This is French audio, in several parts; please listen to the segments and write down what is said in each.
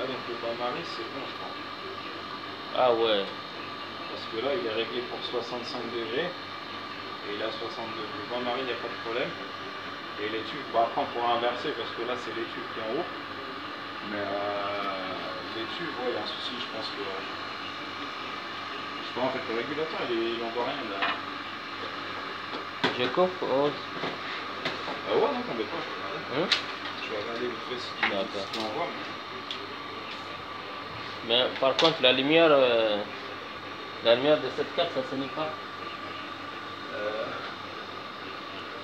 Ah, donc le bain-marie, c'est bon, je pense. Ah ouais. Parce que là, il est réglé pour 65 degrés. Et il a 62. Le bain-marie, il n'y a pas de problème. Et les tubes, bon, après, on pourra inverser parce que là, c'est les tubes qui sont en haut. Mais les tubes, ouais, il y a un souci, je pense que. Je sais pas, en fait, le régulateur, il en doit rien là. Je coupe. Oh. Ah ouais, non, t'embête pas, je vais regarder. Hein? Je vais regarder vite fait si tu m'envoies. Mais par contre, la lumière de cette carte, ça se lit pas.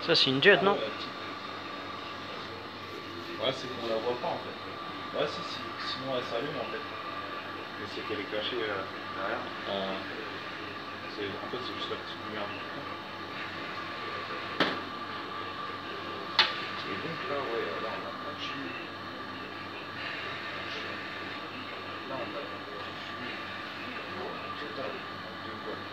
Ça, c'est une jet, non? Ouais, c'est qu'on la voit pas en fait. Ouais, si, sinon elle s'allume en fait. Mais c'est qu'elle est cachée derrière. En fait, c'est juste la petite lumière du coup. Et donc là, ouais, là on a pas de jus. Là on a deux boîtes.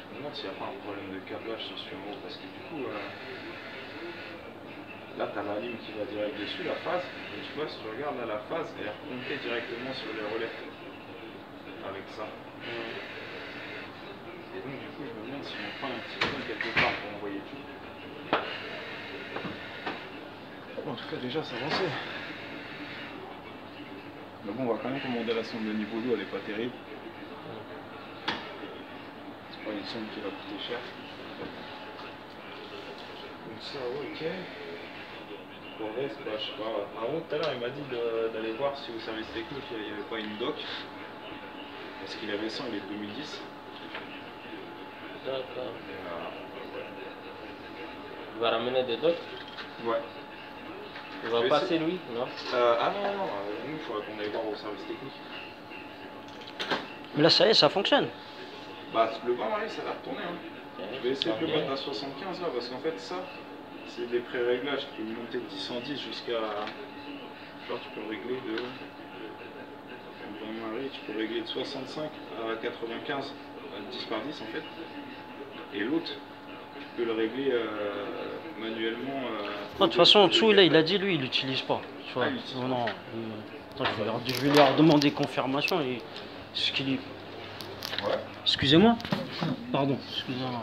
Je me demande s'il n'y a pas un problème de câblage sur ce haut parce que du coup là tu as la ligne qui va direct dessus, la phase, et tu vois si tu regardes là la phase elle est remontée directement sur les relais avec ça. Et donc du coup je me demande si on prend un petit peu quelque part pour envoyer tout. Bon, en tout cas déjà ça avançait. Mais bon on va quand même commander la sonde de niveau d'eau, elle est pas terrible. C'est pas une sonde qui va coûter cher. Donc ça ok. Pour le reste, bah, je sais pas. Par contre tout à l'heure il m'a dit d'aller voir si au service technique il n'y avait pas une doc. Parce qu'il avait 100, il est de 2010. D'accord. Il va ramener des docs? Ouais. Il va passer lui, non? Ah non, nous il faudra qu'on aille voir au service technique. Mais là, ça y est, ça fonctionne. Bah le bain-marie ça va retourner. Hein. Je vais essayer de le mettre à 75 là parce qu'en fait ça, c'est des pré-réglages qui vont monter de 10 en 10 jusqu'à. Genre tu peux régler de. Le bain-marie, tu peux régler de 65 à 95 à 10 par 10 en fait. Et l'autre, tu peux le régler manuellement. De toute façon, en dessous, là, il a dit, lui, il l'utilise pas. Tu vois. Non. Attends, je vais leur demander confirmation et ce qu'il dit. Ouais. Excusez-moi. Pardon. Excusez-moi.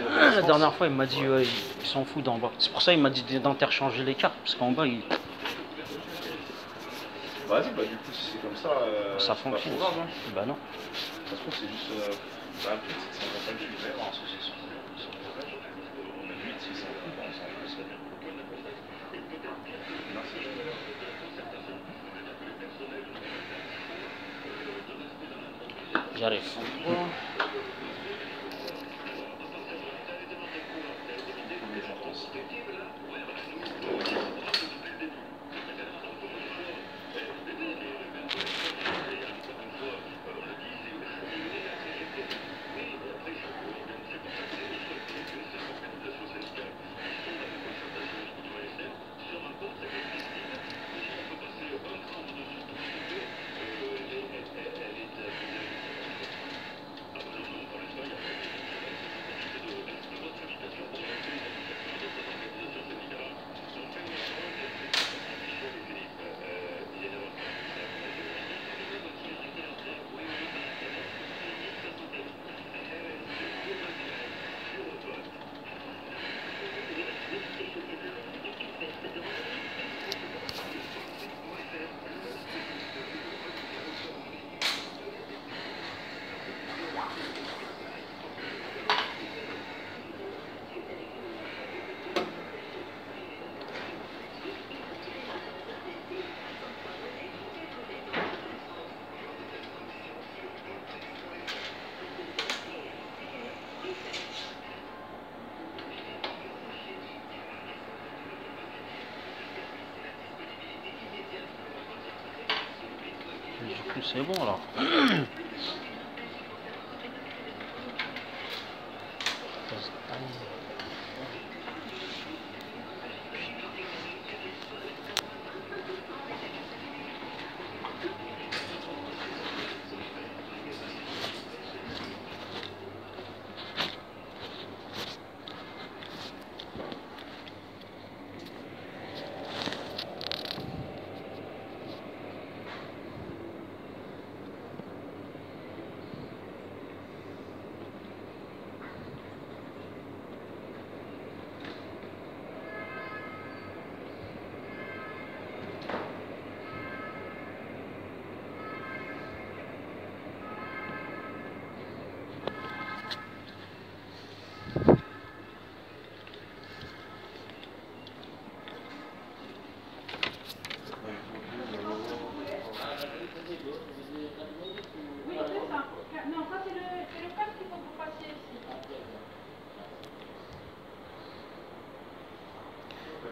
La dernière fois, il m'a dit, ouais, il s'en fout d'en bas. C'est pour ça qu'il m'a dit d'interchanger les cartes, parce qu'en bas, il. Vas-y, bah du coup, si c'est comme ça, ça fonctionne. Pas trop grave, hein. Bah non. Ça se trouve, c'est juste. Bah, le truc, c'est que ça va pas le suivre. Il va y avoir un souci sur le blocage. Mais limite, s'il s'en fout, on s'en fout. Merci. J'arrive. Du coup, c'est bon alors.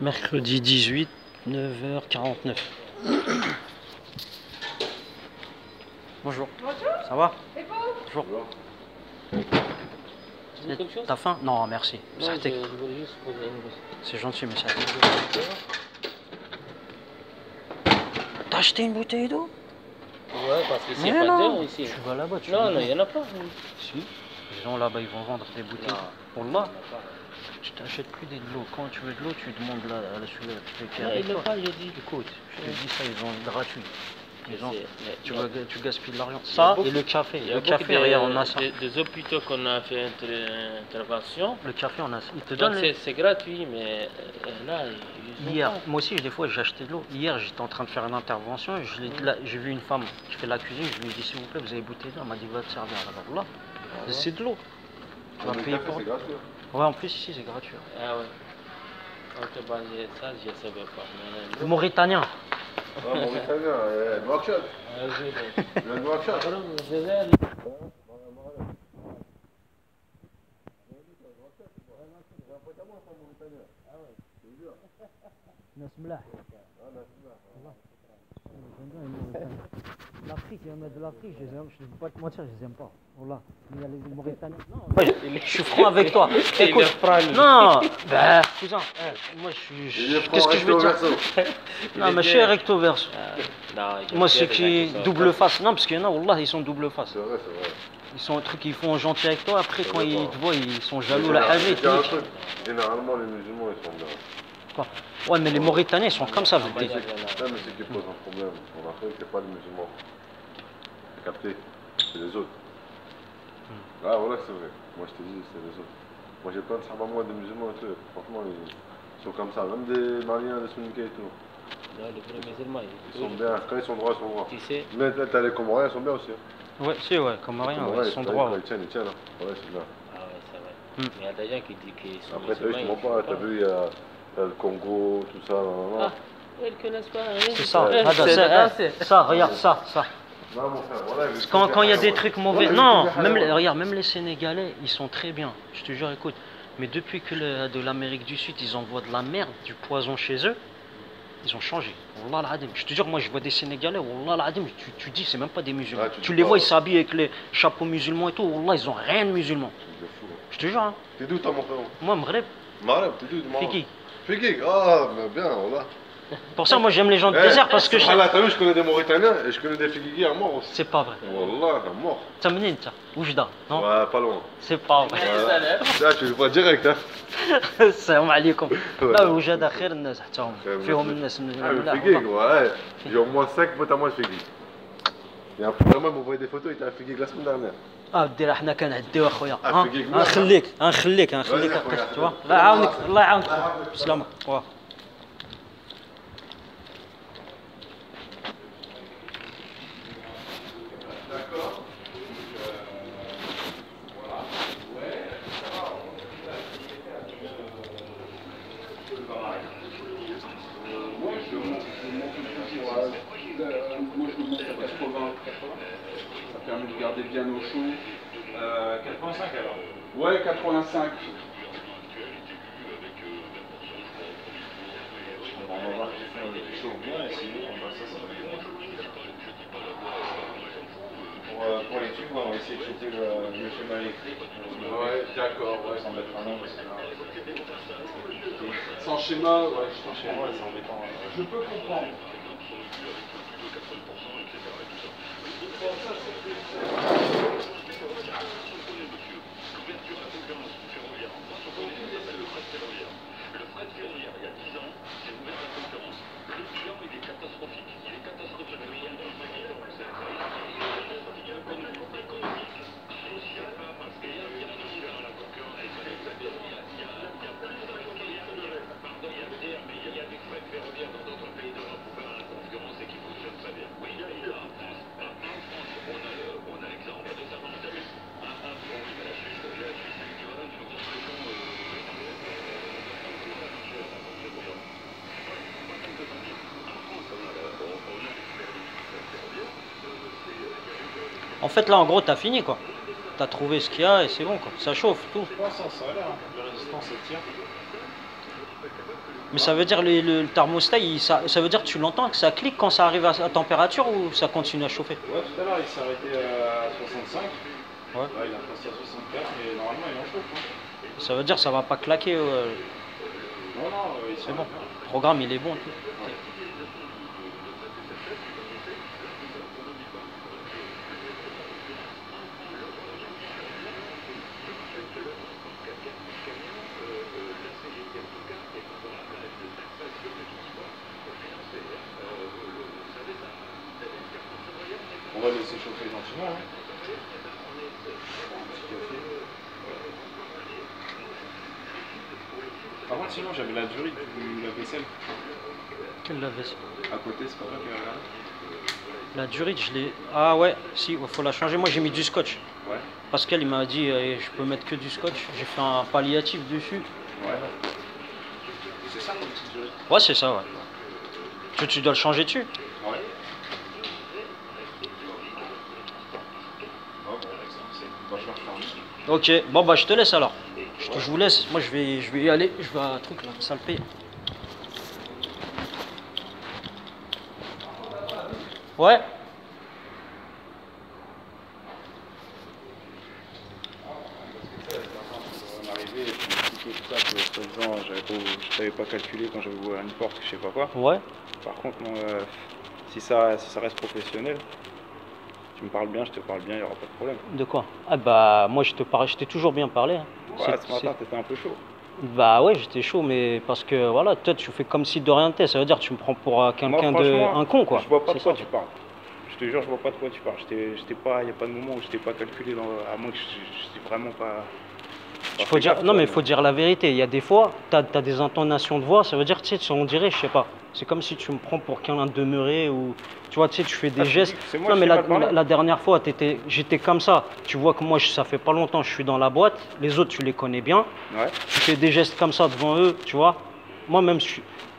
Mercredi 18, 9h49. Bonjour. Bonjour. Ça va? Et vous? Bonjour. Tu veux quelque chose? T'as faim? Non, merci. Non, je voulais juste poser une question. C'est gentil, mais ça. T'as acheté une bouteille d'eau? Ouais, parce que Mais c'est pas non, d'eau ici. tu vas là-bas, tu Non, vas non, il n'y en a pas. Si. Les gens là-bas, ils vont vendre des bouteilles. Non. Wallah, tu t'achètes plus de l'eau. Quand tu veux de l'eau, tu demandes là, celui qui est Non, avec il l'a toi. pas, j'ai dit. Écoute, je te dis ça, ils ont gratuit. Les gens, Mais tu gaspilles de l'argent. y a Ça beaucoup- et le café. il y a Le beaucoup café, regarde, on a ça. des hôpitaux qu'on a fait intervention. Le café, on a ça. Ils te Donc donnent. c'est gratuit, mais là, ils ont Hier, pas. moi aussi, des fois, j'ai acheté de l'eau. Hier, j'étais en train de faire une intervention. J'ai vu une femme qui fait la cuisine. Je lui ai dit, s'il vous plaît, vous avez bouteille d'eau? Elle m'a dit, va te servir. Alors là, c'est de l'eau. Tu vas payer pour. Ouais, en plus, ici, c'est gratuit. Ah ouais. Ok, bah, ça, je ne savais pas. Le Mauritanien. Ah, Mauritanien, Nouakchott. Le Nouakchott. L'Afrique, il y en a de l'Afrique, je ne vais pas te mentir, je les aime pas. Voilà. Il y a les Mauritaniens. Je suis franc avec toi. Écoute, non, bah, cousin, moi je suis. Qu'est-ce que je veux dire? Non, mais je suis recto verso. Moi, ceux qui double face, non, parce qu'il y en a, Wallah, ils sont double face. C'est vrai, c'est vrai. Ils sont un truc, ils font gentil avec toi, après quand vrai, ils pas. te voient, ils sont jaloux, la haja, ils te un niquent. truc. Généralement, les musulmans, ils sont bien. Quoi. Ouais, mais les Mauritaniens, ils sont comme ça, je te dis. Non, mais ce qui pose un problème en Afrique, c'est pas les musulmans. T'as capté? C'est les autres. Ah, voilà, c'est vrai. Moi, je te dis, c'est les autres. Moi, j'ai plein de sahabas, moi, des musulmans et tout. Franchement, ils sont comme ça. Même des Maliens, des Souniquais et tout. Non, les vrais musulmans, Ils sont bien. Quand ils sont droits, ils sont droits. Tu sais, Mais t'as les Comoriens, ils sont bien aussi. Ouais, si, ouais, comme rien, Comoriens, ouais, ils sont quand droits. Ils tiennent, ils tiennent. Hein. Ouais, c'est bien. ah ouais, c'est vrai. Hmm. Mais il y a des gens qui disent qu'ils sont Après, t'as vu, je te mens pas. T'as vu, il y a le Congo, tout ça. Ah, ils ne connaissent pas rien. C'est ça, Ouais, regarde, c'est ça, regarde ça. Non, mon frère, voilà. Quand il y a des trucs mauvais, non, regarde, même les Sénégalais, ils sont très bien. Je te jure, écoute. Mais depuis que de l'Amérique du Sud, ils envoient de la merde, du poison chez eux, ils ont changé. Wallah al-Adim. Je te jure, moi je vois des Sénégalais, Wallah al-Adim, tu dis, c'est même pas des musulmans. Ah, tu les vois, ils s'habillent avec les chapeaux musulmans et tout, Wallah, ils ont rien de musulman. Je te jure, hein. T'es d'où, toi, mon frère? Moi, Maghreb, Maghreb, t'es d'où? Fiki. Fiki, ah, mais bien, voilà. Pour ça, moi j'aime les gens de désert parce que Ah là, t'as vu, je connais des Mauritaniens et je connais des Fikiki à mort aussi. c'est pas vrai. Wallah, à mort. Ça menine, ça. Oujda, non? Ouais, pas loin. C'est pas vrai. Là, tu le vois direct, hein. السلام عليكم. لا وجد خير الناس حتى هم فيهم الناس من Ah, le الملاح Fiki, والله. ouais. J'ai au moins 5 potes à moi de Fiki. Il y a un frère, il m'a envoyé des photos, il était à Fiki la semaine dernière. دير احنا كنعديو اخويا فيك غنخليك وين هكا أخويا؟ توا الله يعاونك الله يعاونك بسلامة واه Moi je me monte à 80, ça permet de garder bien au chaud. 85 alors? Ouais, 85. On va voir qu'il fait chaud bien, et sinon on va ça va bien. pour l'étude, on va essayer de choper le schéma électrique. Ouais, d'accord, ouais. Sans mettre un nom, parce que là, sans schéma, ouais, sans schéma, c'est embêtant. je peux comprendre. En fait, là, en gros, t'as fini, quoi. T'as trouvé ce qu'il y a et c'est bon, quoi. Ça chauffe, tout. Je pense que ça a l'air, hein. La résistance, elle tient. Mais ça veut dire le thermostat, ça veut dire que tu l'entends, que ça clique quand ça arrive à température ou ça continue à chauffer? Ouais, tout à l'heure, il s'est arrêté à 65. Ouais. Là, il a passé à 64, mais normalement, il en chauffe. Hein. Ça veut dire que ça va pas claquer. Non, non, C'est bon. Le programme, il est bon. Tout. On va laisser chauffer gentiment. Hein. Par contre, sinon, j'avais la durite du lave-vaisselle. Quelle lave-vaisselle? À côté, c'est pas toi qui l'as regardé? La durite, je l'ai. Ah ouais, si, il faut la changer. Moi, j'ai mis du scotch. Ouais. Pascal, il m'a dit, je peux mettre que du scotch. J'ai fait un palliatif dessus. Ouais. C'est ça comme petite durite? Ouais, c'est ça, ouais. Tu dois le changer dessus? Ouais. Oh, bon, c'est vachement fermé. Ok, bon bah je te laisse alors. Je vous laisse, moi je vais y aller, je vais à un truc là, ça le paye. Ouais. On est arrivé et puis expliquer tout ça que soi-disant je n'avais pas calculé quand j'avais ouvert une porte, je sais pas quoi. Ouais. Par contre, moi, si ça reste professionnel, tu me parles bien, je te parle bien, il n'y aura pas de problème. De quoi? Ah bah moi je t'ai toujours bien parlé. Hein. Ouais, ce matin, t'étais un peu chaud. Bah ouais, j'étais chaud, mais parce que voilà, toi tu fais comme si de rien n'était, ça veut dire que tu me prends pour quelqu'un un con quoi. Je vois pas de quoi tu parles. Je te jure, je vois pas de quoi tu parles. Il n'y a pas de moment où je t'ai pas calculé, à moins que je t'ai vraiment pas. Faut dire, non mais il faut dire la vérité, il y a des fois, tu as des intonations de voix, ça veut dire, tu sais, on dirait, je sais pas, c'est comme si tu me prends pour quelqu'un de demeuré ou, tu vois, tu sais, tu fais des gestes. Moi, non mais la dernière fois, j'étais comme ça, tu vois que moi, ça fait pas longtemps, je suis dans la boîte, les autres, tu les connais bien, ouais. Tu fais des gestes comme ça devant eux, tu vois, moi-même,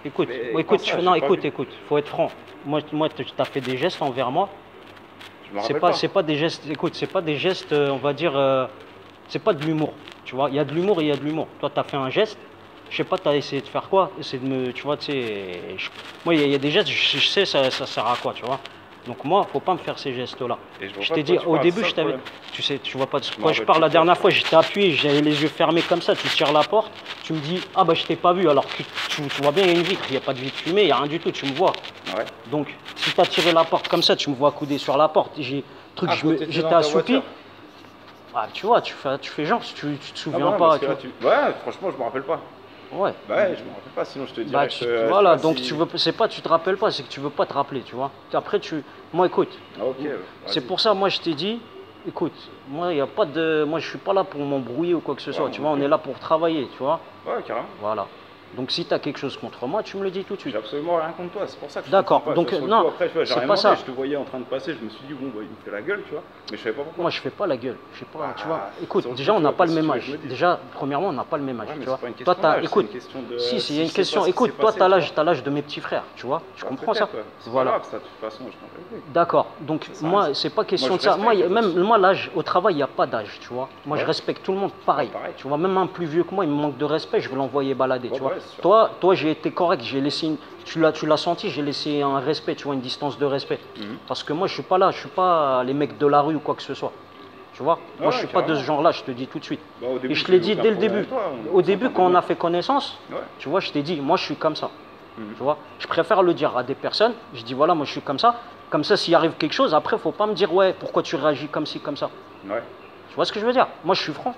écoute, écoute, faut être franc, moi tu as fait des gestes envers moi, c'est pas des gestes, écoute, c'est pas des gestes, on va dire, c'est pas de l'humour. Tu vois, il y a de l'humour et il y a de l'humour. Toi, tu as fait un geste, je sais pas, tu as essayé de faire quoi, essayer de me, tu vois, tu sais, moi, il y a des gestes, je sais, ça sert à quoi, tu vois. Donc moi, faut pas me faire ces gestes-là. Je t'ai dit, au début, je t'avais, tu sais, tu vois pas de quoi je parle. La dernière fois, j'étais appuyé, j'avais les yeux fermés comme ça, tu tires la porte, tu me dis, ah bah je t'ai pas vu, alors que tu vois bien, il y a une vitre, il n'y a pas de vitre fumée, il n'y a rien du tout, tu me vois. Ouais. Donc, si tu as tiré la porte comme ça, tu me vois couder sur la porte, j'étais assoupi. Ah, tu vois, tu fais genre, tu te souviens pas. Ouais, franchement, je me rappelle pas. Ouais. Bah ouais, je me rappelle pas, sinon je te dirais que... Voilà, donc tu veux, c'est pas tu te rappelles pas, c'est que tu veux pas te rappeler, tu vois. Après, moi, écoute, c'est pour ça, moi, je t'ai dit, écoute, moi, y a pas de... Moi, je suis pas là pour m'embrouiller ou quoi que ce soit, tu vois, on est là pour travailler, tu vois. Ouais, carrément. Voilà. Donc si tu as quelque chose contre moi, tu me le dis tout de suite. J'ai absolument rien contre toi, c'est pour ça que je D'accord, donc non, après, c'est pas ça. Je te voyais en train de passer, je me suis dit, bon, bah, il me fait la gueule, tu vois, mais je savais pas pourquoi. Moi, je fais pas la gueule, je sais pas, tu vois. Écoute, déjà, on n'a pas le même âge. Déjà, premièrement, on n'a pas le même âge, tu vois. Toi, écoute, si, il y a une question. Écoute, toi, tu as l'âge de mes petits frères, tu vois. Tu comprends ça? Voilà. De toute façon, je t'en prie. D'accord, donc moi, c'est pas question de ça. Moi, l'âge, au travail, il n'y a pas d'âge, tu vois. Moi, je respecte tout le monde pareil. Tu vois, même un plus vieux que moi, il me manque de respect, je vais l'envoyer balader, tu vois. c'est sûr. Toi j'ai été correct, j'ai laissé tu l'as senti, j'ai laissé un respect, tu vois, une distance de respect. Parce que moi je suis pas là, je suis pas les mecs de la rue ou quoi que ce soit. Tu vois, moi je suis pas de ce genre-là, je te dis tout de suite. Bah, au début, Et je te l'ai j'ai eu dit aucun dès le problème début. avec toi, Au début, quand on s'entendait a fait connaissance, bien. Ouais. tu vois, je t'ai dit, moi je suis comme ça. Tu vois, je préfère le dire à des personnes, je dis voilà, moi je suis comme ça. Comme ça, s'il arrive quelque chose, après, faut pas me dire ouais, pourquoi tu réagis comme ci, comme ça. Ouais. Tu vois ce que je veux dire? Moi je suis franc.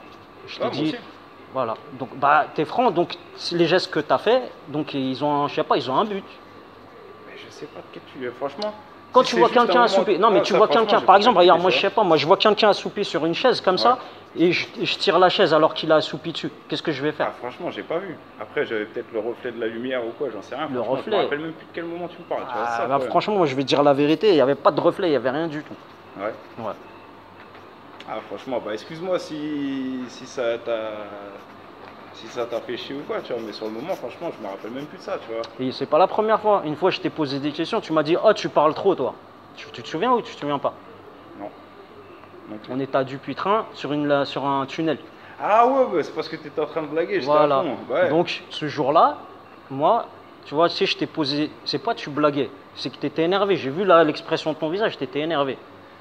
Je te Ouais, moi dis, aussi. voilà. Donc, bah, t'es franc, donc les gestes que t'as fait, donc ils ont, je sais pas, ils ont un but. Mais je sais pas de quel tu. Franchement. Quand si tu c'est vois juste un quelqu'un moment- assoupi, non mais Ah, tu ça, vois franchement, quelqu'un, j'ai par pas exemple, calculé, regarde, moi tu je vois. sais pas, moi je vois quelqu'un assoupi sur une chaise comme ça, et je tire la chaise alors qu'il a assoupi dessus. Qu'est-ce que je vais faire? Ah, franchement, j'ai pas vu. Après, j'avais peut-être le reflet de la lumière ou quoi, j'en sais rien. Le Franchement, reflet. Je me rappelle même plus de quel moment tu me parles. Tu vois, c'est ça, Ah, le bah, problème. franchement, moi je vais te dire la vérité, il n'y avait pas de reflet, il n'y avait rien du tout. Ouais. Ouais. Ah, franchement, bah excuse-moi si ça t'a fait chier ou quoi, tu vois. Mais sur le moment, franchement, je me rappelle même plus de ça, tu vois. Et c'est pas la première fois. Une fois, je t'ai posé des questions, tu m'as dit, oh, tu parles trop, toi. Tu te souviens ou tu te souviens pas? Non. Non plus. On était à Dupuytren sur un tunnel. Ah ouais, bah, c'est parce que t'étais en train de blaguer, j'étais Voilà. à fond. Ouais. Donc, ce jour-là, moi, tu vois, tu sais, je t'ai posé. C'est pas tu blaguais, c'est que tu étais énervé. J'ai vu là l'expression de ton visage, tu étais énervé.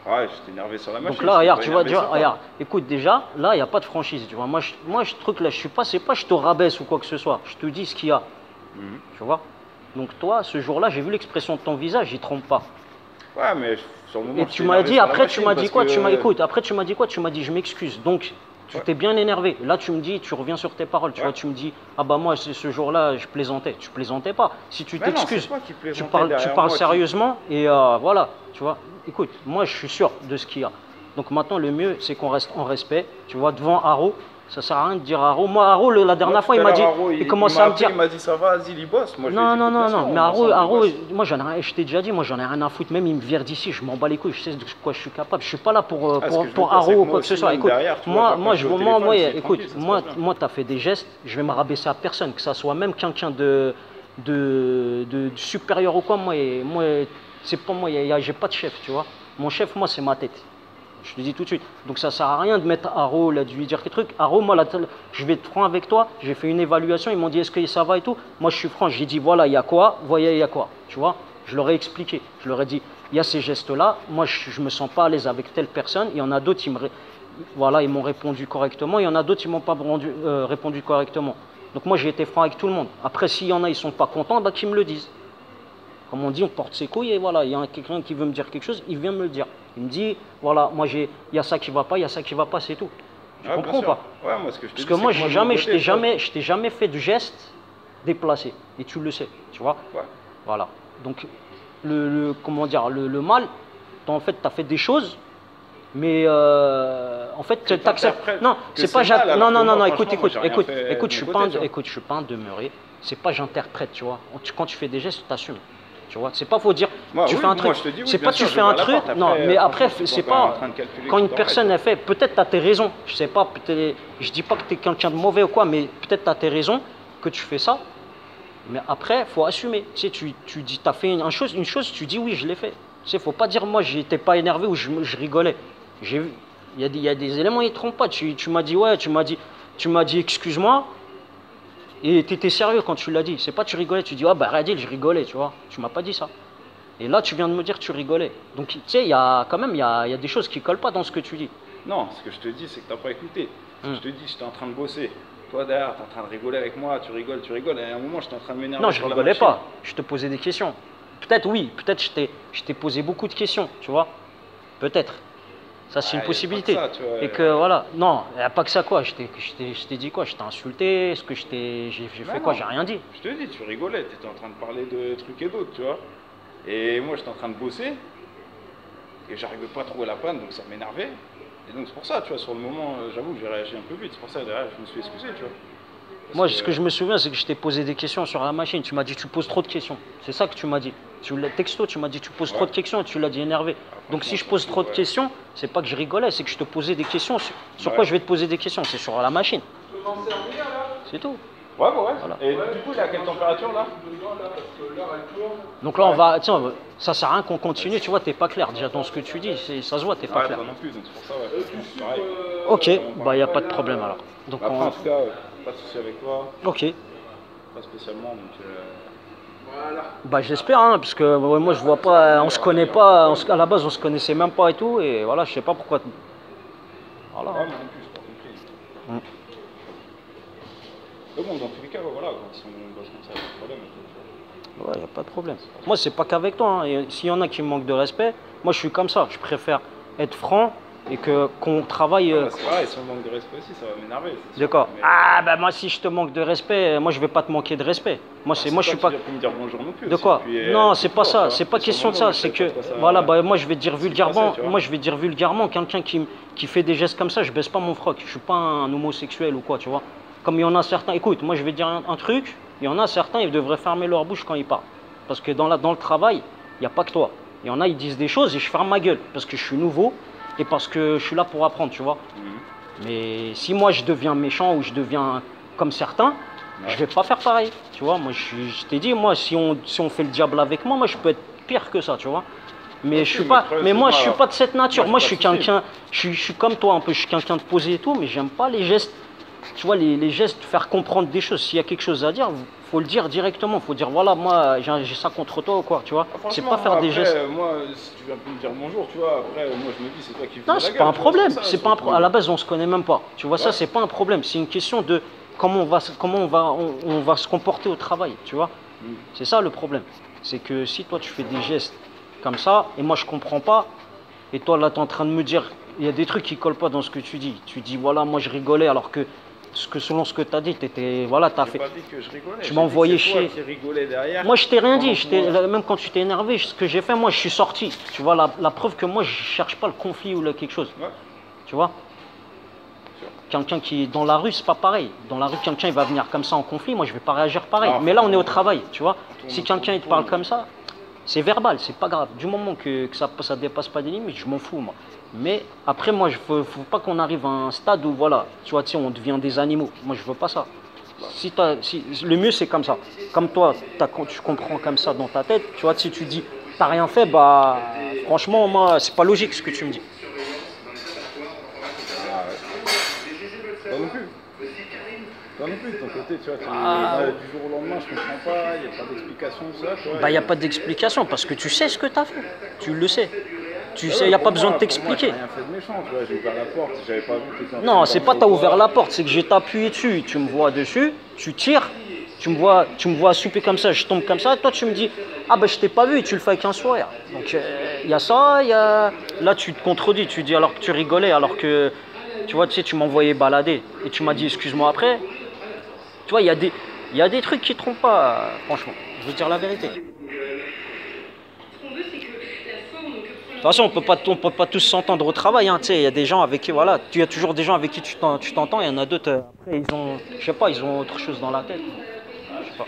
Ouais, j'étais énervé sur la machine. Donc là, regarde, tu vois, énervé sur toi. regarde, écoute, déjà, là, il n'y a pas de franchise. Tu vois, moi, je truc là, je suis pas, c'est pas je te rabaisse ou quoi que ce soit. Je te dis ce qu'il y a. Mhm. Tu vois. Donc toi, ce jour-là, j'ai vu l'expression de ton visage, il trompe pas. Ouais, mais sur le moment. Et j'étais tu m'as énervé dit, sur la après, tu machine m'as dit parce quoi? que- Tu m'as écoute, après, tu m'as dit quoi? Tu m'as dit, je m'excuse. Donc, tu Ouais. t'es bien énervé. Là, tu me dis, tu reviens sur tes paroles. Tu Ouais. vois, tu me dis, ah bah moi, ce jour-là, je plaisantais. Tu plaisantais pas. Si tu Mais non, t'excuses, c'est toi qui tu plaisantais parles derrière moi, qui- sérieusement et voilà. Tu vois, écoute, moi, je suis sûr de ce qu'il y a. Donc maintenant, le mieux, c'est qu'on reste en respect. Tu vois, devant Haro, ça sert à rien de dire Haro. Moi, Haro, la dernière Moi, fois, tout il à m'a dit, l'heure, Haro, il commençait à me appelé, dire. Il m'a dit, ça va, vas-y, il bosse. Moi, je lui ai Non, dit, non, écoute, non, bien sûr, non, on mais est ensemble, Haro, il bosse. moi j'en ai rien, je t'ai déjà dit, moi j'en ai rien à foutre, même il me vire d'ici, je m'en bats les couilles, je sais de quoi je suis capable, je suis pas là pour, Ah, ce que je veux dire, pour c'est Haro que ou moi quoi que ce aussi, soit. même Écoute, derrière, tu vois, moi, genre, moi, quand je, je vais au moi, téléphone, c'est écoute, tranquille, ça se moi, passe bien. moi, t'as fait des gestes, je vais me rabaisser à personne, que ça soit même quelqu'un de supérieur ou quoi, moi, c'est pas moi, j'ai pas de chef, tu vois. Mon chef, moi, c'est ma tête. Je te dis tout de suite. Donc ça sert à rien de mettre Haro, là, de lui dire des trucs. Haro, moi, là, je vais être franc avec toi. J'ai fait une évaluation. Ils m'ont dit est-ce que ça va et tout. Moi, je suis franc. J'ai dit voilà, il y a quoi. Voyez, il y a quoi. Tu vois. Je leur ai expliqué. Je leur ai dit il y a ces gestes-là. Moi, je me sens pas à l'aise avec telle personne. Il y en a d'autres, voilà, ils m'ont répondu correctement. Il y en a d'autres, ils m'ont pas répondu correctement. Donc moi, j'ai été franc avec tout le monde. Après, s'il y en a, ils sont pas contents, bah, qu'ils me le disent. Comme on dit, on porte ses couilles et voilà, il y a quelqu'un qui veut me dire quelque chose, il vient me le dire. Il me dit, voilà, moi il y a ça qui va pas, il y a ça qui va pas, c'est tout. Tu Ah, bien comprends sûr. pas? Ouais, moi, ce que je te Parce dis, que c'est moi, de mon côté, je t'ai jamais fait de geste déplacé. Et tu le sais, tu vois? Ouais. Voilà. Donc, comment dire, le mal, en fait, tu as fait des choses, mais en fait, tu acceptes. t'interprètes Non, que c'est pas. c'est mal, alors Non, que non, moi, non, écoute, franchement, moi, j'ai rien fait de écoute, mon je suis côté, pas, tu vois. écoute, je suis pas un demeuré. C'est pas j'interprète, tu vois. Quand tu fais des gestes, tu t'assumes. Tu vois, c'est pas faut dire Moi, tu oui, fais un moi, truc. je te dis, oui, C'est bien pas tu sûr, fais je un vais à truc. l'appart. Non, Après, mais après franchement, c'est tu vas en pas train de calculer quand qui une t'embête. personne elle fait. Peut-être tu as tes raisons. Je sais pas. Je dis pas que tu es quelqu'un de mauvais ou quoi, mais peut-être tu as tes raisons que tu fais ça. Mais après, faut assumer. Tu sais, tu dis, tu as fait une chose, tu dis oui, je l'ai fait. Tu sais, faut pas dire moi, j'étais pas énervé ou je rigolais. J'ai vu, il y a des éléments, ils ne trompent pas. Tu m'as dit ouais, tu m'as dit excuse-moi. Et tu étais sérieux quand tu l'as dit. C'est pas tu rigolais, tu dis ah bah Radil, je rigolais, tu vois. Tu m'as pas dit ça. Et là, tu viens de me dire que tu rigolais. Donc, tu sais, il y a quand même, il y a des choses qui collent pas dans ce que tu dis. Non, ce que je te dis, c'est que t'as pas écouté. Hmm. Je te dis, j'étais en train de bosser. Toi, derrière, t'es en train de rigoler avec moi, tu rigoles. Et à un moment, j'étais en train de m'énerver. Non, je sur la rigolais machine. pas. Je te posais des questions. Peut-être oui, peut-être je t'ai posé beaucoup de questions, tu vois. Peut-être. Ça, c'est Ah, une y a possibilité. pas que ça, tu vois. Et que voilà. Non, il n'y a pas que ça, quoi. Je t'ai dit quoi? Je t'ai insulté? Est-ce que j'ai fait quoi? non. J'ai rien dit. Je te dis, tu rigolais, tu étais en train de parler de trucs et d'autres, tu vois. Et moi, j'étais en train de bosser. Et j'arrivais pas à trouver la panne, donc ça m'énervait. Et donc, c'est pour ça, tu vois, sur le moment, j'avoue que j'ai réagi un peu vite. C'est pour ça, derrière, je me suis excusé, tu vois. Parce Moi, ce que je me souviens, c'est que je t'ai posé des questions sur la machine. Tu m'as dit, tu poses trop de questions. C'est ça que tu m'as dit. Texto, tu m'as dit, tu poses trop de questions et tu l'as dit énervé. Donc, si je pose trop de questions, c'est pas que je rigolais, c'est que je te posais des questions. Sur quoi je vais te poser des questions? C'est sur la machine. C'est tout. Ouais, bah ouais. Voilà. Et du coup, il est à quelle température là? Donc là, on va. Tiens, ça sert à rien qu'on continue. Tu vois, t'es pas clair déjà dans ce que tu dis. Ça se voit, t'es pas Ouais, clair. toi non plus, donc c'est pour ça, ouais. C'est pareil. Ok, bah, il n'y a pas de problème alors. Donc, Après, en tout cas, pas de soucis avec toi. Ok. pas spécialement. Donc, Bah j'espère, hein, parce que ouais, moi je vois pas, on se connaît pas, à la base on se connaissait même pas et tout, et voilà, je sais pas pourquoi. Voilà. moi non plus, j'ai pas compris. Mais bon, dans tous les cas, voilà, si on bosse comme ça, il n'y a pas de problème. Ouais, y a pas de problème. Moi c'est pas qu'avec toi, hein. Et s'il y en a qui me manquent de respect, moi je suis comme ça, je préfère être franc et qu'on travaille. C'est pareil, si on manque de respect aussi, ça va m'énerver. D'accord. Mais... Ah bah moi si je te manque de respect, moi je vais pas te manquer de respect. Moi c'est moi je suis pas. Tu vas me dire bonjour non plus. De quoi? Puis, Non, c'est pas ça, c'est pas question de ça, c'est que voilà, bah moi je vais dire vulgairement, quelqu'un qui fait des gestes comme ça, je baisse pas mon froc. Je suis pas un homosexuel ou quoi, tu vois. Comme il y en a certains, écoute, moi je vais dire un truc, il y en a certains, ils devraient fermer leur bouche quand ils parlent. Parce que dans le travail, il n'y a pas que toi. Il y en a, ils disent des choses et je ferme ma gueule parce que je suis nouveau et parce que je suis là pour apprendre, tu vois. Mais si moi je deviens méchant ou je deviens comme certains, je vais pas faire pareil, tu vois. Moi je t'ai dit, moi si on fait le diable avec moi, moi je peux être pire que ça, tu vois. Mais je suis pas, mais moi je suis pas de cette nature. Moi je suis quelqu'un, je suis comme toi un peu, je suis quelqu'un de posé et tout, mais j'aime pas les gestes. Tu vois, les gestes, faire comprendre des choses. S'il y a quelque chose à dire, faut le dire directement. Faut dire, voilà, moi, j'ai ça contre toi ou quoi, tu vois. C'est pas faire des gestes. Moi, si tu viens me dire bonjour, tu vois, après, moi, je me dis, c'est toi qui fais Non, c'est pas un problème. C'est pas un problème. À la base, on se connaît même pas. Tu vois, ça, c'est pas un problème. C'est une question de comment on va se comporter au travail, tu vois. C'est ça le problème. C'est que si toi, tu fais des gestes comme ça, et moi, je comprends pas, et toi, là, tu es en train de me dire, il y a des trucs qui collent pas dans ce que tu dis. Tu dis, voilà, moi, je rigolais, alors que selon ce que tu as dit, voilà, tu as fait. Pas dit que je rigolais. Tu m'as envoyé chier. Derrière. Moi, je t'ai rien dit. Même quand tu t'es énervé, ce que j'ai fait, moi, je suis sorti. Tu vois, la preuve que moi, je cherche pas le conflit ou quelque chose. Ouais. Tu vois. Quelqu'un qui est dans la rue, c'est pas pareil. Dans la rue, quelqu'un il va venir comme ça en conflit, moi, je vais pas réagir pareil. Mais là, on est au travail, tu vois. Si quelqu'un il te parle comme ça, c'est verbal, c'est pas grave. Du moment que ça dépasse pas des limites, je m'en fous, moi. Mais après, moi, faut pas qu'on arrive à un stade où, voilà, tu vois, on devient des animaux. Moi, je veux pas ça. Le mieux, c'est comme ça. Comme toi, tu comprends comme ça dans ta tête, tu vois, si tu dis, t'as rien fait, bah, franchement, moi, c'est pas logique ce que tu me dis. Toi non plus. Toi non plus, de ton côté, tu vois, du jour au lendemain, je comprends pas, il n'y a pas d'explication de ça, tu vois. Bah, il n'y a pas d'explication parce que tu sais ce que tu as fait. Tu le sais. Tu sais, il n'y a pas besoin de t'expliquer. J'ai rien fait de méchant, tu vois, j'ai ouvert la porte, j'avais pas vu que non, c'est pas t'as ouvert la porte, c'est que j'ai appuyé dessus, tu me vois dessus, tu tires, tu me vois souper comme ça, je tombe comme ça, toi tu me dis, ah bah je t'ai pas vu, tu le fais avec un sourire. Donc il y a ça, là tu te contredis, tu dis alors que tu rigolais, alors que, tu vois, tu sais, tu m'envoyais balader et tu m'as dit excuse-moi après. Tu vois, il y a des trucs qui ne trompent pas, franchement, je veux dire la vérité. De toute façon, on peut pas tous s'entendre au travail. Hein, il y a des gens avec qui, voilà, il y a toujours des gens avec qui tu t'entends. Il y en a d'autres, après, ils ont autre chose dans la tête. Je sais pas.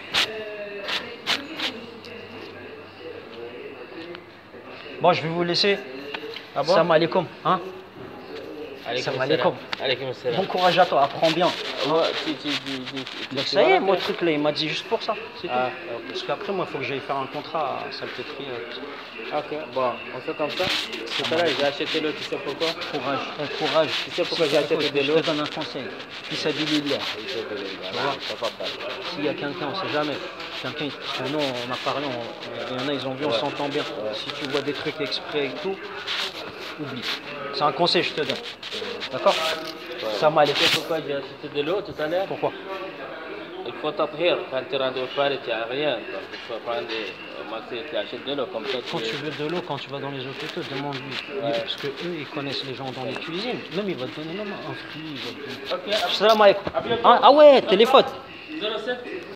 Bon, je vais vous laisser. Ah bon? Salam alaikum. Hein? Salam alaikum. Bon courage à toi, apprends bien. Donc ça y est, moi le truc là, il m'a dit juste pour ça, c'est tout. Parce qu'après, moi, il faut que j'aille faire un contrat à Salpêtrie. Ok, bon, on fait comme ça. Tout à l'heure, j'ai acheté l'eau, tu sais pourquoi? Courage. Tu sais pourquoi j'ai acheté de l'eau? Je te donne un conseil. Fils à Billy, s'il y a quelqu'un, on sait jamais. Quelqu'un, nous, on a parlé, il y en a, ils ont vu, on s'entend bien. Si tu vois des trucs exprès et tout, oublie. C'est un conseil, je te donne. D'accord? Ça m'a allé. Tu sais pourquoi j'ai acheté de l'eau tout à l'heure? Pourquoi? Il faut t'offrir. Quand tu rentres au phare, tu n'as rien. Donc il faut prendre tu achètes de l'eau comme ça. Quand tu veux de l'eau, quand tu vas dans les hôpitaux, demande-lui. Parce que eux, ils connaissent les gens dans les cuisines. Même, il va te donner même un fruit. Ok. Salam alaikum. Ah ouais, téléphone. 07